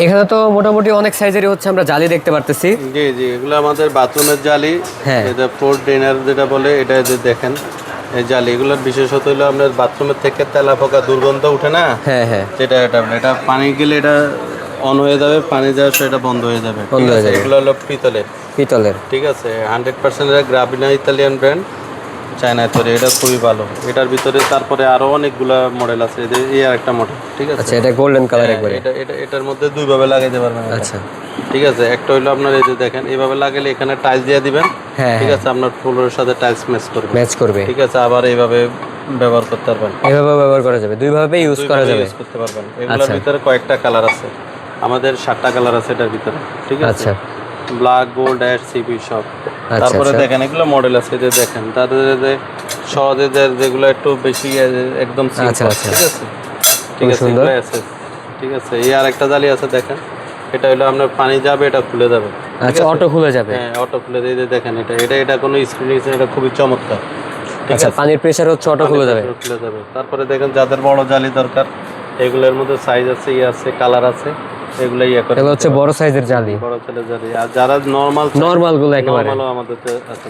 এখানে তো মোটামুটি অনেক সাইজেরই হচ্ছে আমরা জালি দেখতে পারতেছি। জি জি, এগুলো আমাদের বাথরুমের জালি। হ্যাঁ, এটা ফ্লোর ড্রেনার যেটা বলে, এটা যে দেখেন এই জালি, এগুলোর বিশেষত হলো আপনার বাথরুমের থেকে তেলা পোকা দুর্গন্ধ উঠে না, হ্যাঁ, হ্যাঁ, এটা পানি গেলে এটা অন হয়ে যাবে, পানি যাওয়ার সময় এটা বন্ধ হয়ে যাবে। বন্ধ ঠিক হয়ে আছে, যাবে। এগুলো হলো পিতলের। পিতলের। ঠিক আছে, 100% গ্রাভিনা ইতালিয়ান ব্র্যান্ড, চায়নায় তৈরি। এটা খুবই ভালো। এটার ভিতরে তারপরে আরো অনেকগুলা মডেল আছে। এই আর একটা মডেল। ঠিক আছে, আচ্ছা, এটা গোল্ডেন কালার একবারে। এটার মধ্যে দুইভাবে লাগাইতে পারবেন এটা। আচ্ছা। ঠিক আছে, একটা হইলো আপনার এই যে দেখেন এইভাবে লাগালে এখানে টাইলস দিয়ে দিবেন। হ্যাঁ, ঠিক হ্যাঁ, আছে, আপনার ফ্লোরের সাথে টাইলস ম্যাচ করবে। ম্যাচ করবে। ঠিক আছে, আবার এইভাবে ব্যবহার করতে পারবেন। এভাবে ব্যবহার করা যাবে, দুই ভাবে ইউজ করা দুইভাবে যাবে। ইউজ করতে পারবেন। এগুলোর আচ্ছা, ভিতরে কয়েকটা কালার আছে, আমাদের 7টা কালার আছে এটার ভিতরে। ঠিক আছে, আচ্ছা, ব্ল্যাক, গোল্ড, অ্যাশ, সিপি সব। আচ্ছা, তারপরে আচ্ছা, দেখেন এগুলো মডেল আছে, যে দেখেন তাদের যে সহজে যেগুলো একটু বেশি একদম আচ্ছা, সিম্পল। আচ্ছা, ঠিক আছে, ঠিক খুব আছে, সুন্দর। এগুলো আছে। ঠিক আছে, এই আর একটা জালি আছে দেখেন, এটা হলো আপনার পানি যাবে, এটা খুলে যাবে। ঠিক আচ্ছা, আছে, অটো খুলে যাবে। হ্যাঁ অটো খুলে দিয়ে দেখেন, এটা কোনো স্ক্রিন, এটা খুবই চমৎকার। ঠিক আচ্ছা, আছে, পানির প্রেসার হচ্ছে অটো খুলে যাবে। খুলে যাবে। তারপরে দেখেন যাদের বড় জালি দরকার, এগুলোর মধ্যে সাইজ আছে, আছে, কালার আছে, এগুলো করে এগুলো দিতে হচ্ছে পারবেন। বড় সাইজের জালি। বড় ছেলে জালি। আর যারা নর্মাল নরমাল গুলো একেবারে। নর্মালও আমাদের আছে।